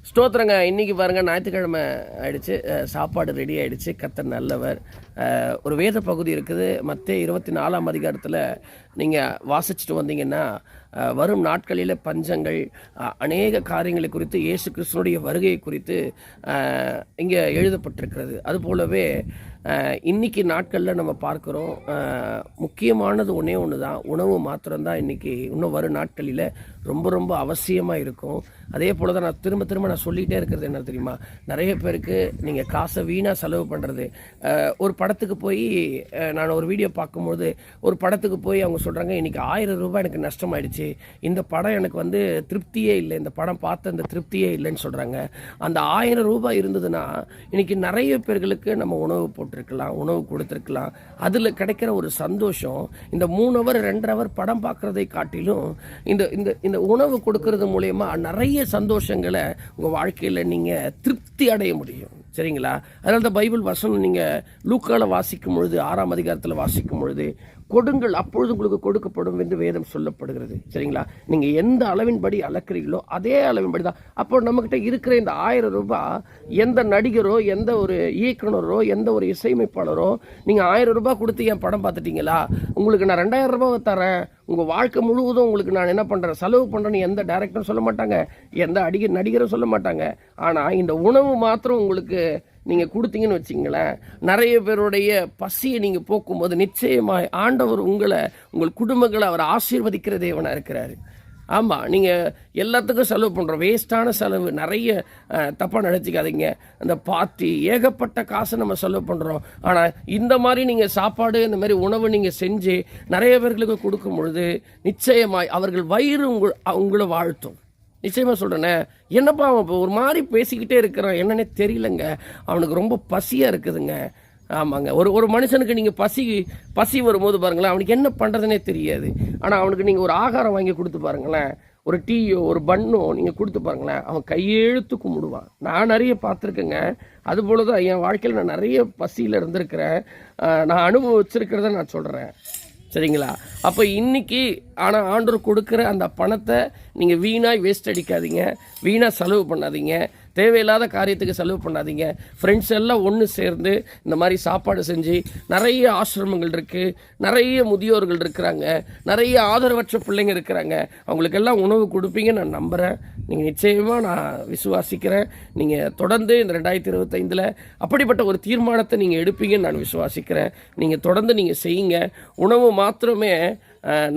ஸ்தோத்திரங்க. இன்றைக்கி பாருங்கள், ஞாயிற்றுக்கிழமை ஆயிடுச்சு. சாப்பாடு ரெடி ஆகிடுச்சு. கர்த்தர் நல்லவர். ஒரு வேத பகுதி இருக்குது, மத்தேயு 24ஆம் அதிகாரத்தில் நீங்கள் வாசிச்சுட்டு வந்தீங்கன்னா, வரும் நாட்களில் பஞ்சங்கள், அநேக காரியங்களை குறித்து, இயேசு கிறிஸ்துனுடைய வருகையை குறித்து இங்கே எழுதப்பட்டிருக்கிறது. அதுபோலவே இன்றைக்கி நாட்களில் நம்ம பார்க்குறோம், முக்கியமானது ஒன்று தான், உணவு மாத்திரம்தான் இன்றைக்கி இன்னும் வரும் நாட்களில் ரொம்ப ரொம்ப அவசியமாக இருக்கும். அதே போல் தான் நான் திரும்ப நான் சொல்லிகிட்டே இருக்கிறது என்ன தெரியுமா, நிறைய பேருக்கு நீங்கள் காசை வீணாக செலவு பண்ணுறது. ஒரு படத்துக்கு போய் நான் ஒரு வீடியோ பார்க்கும்போது, ஒரு படத்துக்கு போய் அவங்க சொல்கிறாங்க, இன்றைக்கி 1000 ரூபாய் எனக்கு நஷ்டமாயிடுச்சு, இந்த படம் எனக்கு திருப்தியே இல்லை, இந்த படம் பார்த்த இந்த திருப்தியே இல்லைன்னு சொல்கிறாங்க. அந்த 1000 ரூபாய் இருந்ததுன்னா இன்றைக்கி நிறைய பேர்களுக்கு நம்ம உணவு போட்டிருக்கலாம், உணவு கொடுத்துருக்கலாம். அதில் கிடைக்கிற ஒரு சந்தோஷம் இந்த 3 ஹவர் 2 ஹவர் படம் பார்க்குறதை காட்டிலும் இந்த இந்த இந்த உணவு கொடுக்கறது மூலயமா நிறைய சந்தோஷங்களை உங்கள் வாழ்க்கையில் நீங்கள் திருப்தி அடைய முடியும். சரிங்களா? அதனால தான் பைபிள் வசனம் நீங்கள் லூக்காவில் வாசிக்கும் பொழுது, 6ஆம் அதிகாரத்தில் வாசிக்கும் பொழுது, கொடுங்கள் அப்பொழுது உங்களுக்கு கொடுக்கப்படும் என்று வேதம் சொல்லப்படுகிறது. சரிங்களா? நீங்கள் எந்த அளவின்படி அளக்கிறீங்களோ அதே அளவின்படி தான். அப்போ நம்மக்கிட்ட இருக்கிற இந்த 1000 ரூபாய் எந்த நடிகரோ, எந்த ஒரு இயக்குனரோ, எந்த ஒரு இசையமைப்பாளரோ, நீங்கள் 1000 ரூபாய் கொடுத்து என் படம் பார்த்துட்டீங்களா, உங்களுக்கு நான் 2000 ரூபாய் தரேன், உங்கள் வாழ்க்கை முழுவதும் உங்களுக்கு நான் என்ன பண்ணுறேன், செலவு பண்ணுறேன்னு எந்த டைரக்டரும் சொல்ல மாட்டாங்க, எந்த நடிகரும் சொல்ல மாட்டாங்க. ஆனால் இந்த உணவு மாத்திரம் உங்களுக்கு நீங்கள் கொடுத்தீங்கன்னு வச்சிங்களேன், நிறைய பேருடைய பசியை நீங்கள் போக்கும்போது நிச்சயமாக ஆண்டவர் உங்கள் குடும்பங்களை அவர் ஆசீர்வதிக்கிற தேவனாக இருக்கிறாரு. ஆமாம், நீங்கள் எல்லாத்துக்கும் செலவு பண்ணுறோம், வேஸ்ட்டான செலவு நிறைய. தப்பாக நினச்சிக்காதீங்க. அந்த பார்ட்டி ஏகப்பட்ட காசை நம்ம செலவு பண்ணுறோம். ஆனால் இந்த மாதிரி நீங்கள் சாப்பாடு, இந்த மாதிரி உணவு நீங்கள் செஞ்சு நிறைய பேர்களுக்கு கொடுக்கும் பொழுது நிச்சயமாய் அவர்கள் வயிறு உங்களை வாழ்த்தும். நிச்சயமாக சொல்கிறேனே. என்னப்பா அவன் இப்போ ஒரு மாதிரி பேசிக்கிட்டே இருக்கிறான், என்னன்னே தெரியலங்க, அவனுக்கு ரொம்ப பசியாக இருக்குதுங்க. ஆமாங்க, ஒரு மனுஷனுக்கு நீங்கள் பசி வரும்போது பாருங்களேன், அவனுக்கு என்ன பண்ணுறதுனே தெரியாது. ஆனால் அவனுக்கு நீங்கள் ஒரு ஆகாரம் வாங்கி கொடுத்து பாருங்களேன், ஒரு டீயோ ஒரு பன்னோ நீங்கள் கொடுத்து பாருங்களேன், அவன் கையெழுத்து கும்பிடுவான். நான் நிறைய பார்த்துருக்கேங்க. அதுபோல தான் என் வாழ்க்கையில் நான் நிறைய பசியில் இருந்திருக்கிறேன். நான் அனுபவிச்சிருக்கிறத நான் சொல்கிறேன். சரிங்களா? அப்போ இன்றைக்கி ஆனால் ஆண்டவர் கொடுக்குற அந்த பணத்தை நீங்கள் வீணாக வேஸ்ட் அடிக்காதீங்க, வீணாக செலவு பண்ணாதீங்க, தேவையில்லாத காரியத்துக்கு செலவு பண்ணாதீங்க. ஃப்ரெண்ட்ஸ் எல்லாம் ஒன்று சேர்ந்து இந்த மாதிரி சாப்பாடு செஞ்சு, நிறைய ஆசிரமங்கள் இருக்குது, நிறைய முதியோர்கள் இருக்கிறாங்க, நிறைய ஆதரவற்ற பிள்ளைங்க இருக்கிறாங்க, அவங்களுக்கெல்லாம் உணவு கொடுப்பீங்க நான் நம்புகிறேன். நீங்கள் நிச்சயமாக நான் விசுவாசிக்கிறேன். நீங்கள் தொடர்ந்து இந்த 2025 அப்படிப்பட்ட ஒரு தீர்மானத்தை நீங்கள் எடுப்பீங்கன்னு நான் விசுவாசிக்கிறேன். நீங்கள் தொடர்ந்து நீங்கள் செய்யுங்க. உணவு மாத்திரமே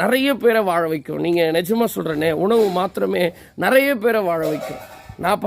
நிறைய பேரை வாழ வைக்கும். நீங்கள் நிஜமாக சொல்கிறேனே, உணவு மாத்திரமே நிறைய பேரை வாழ வைக்கும். நான்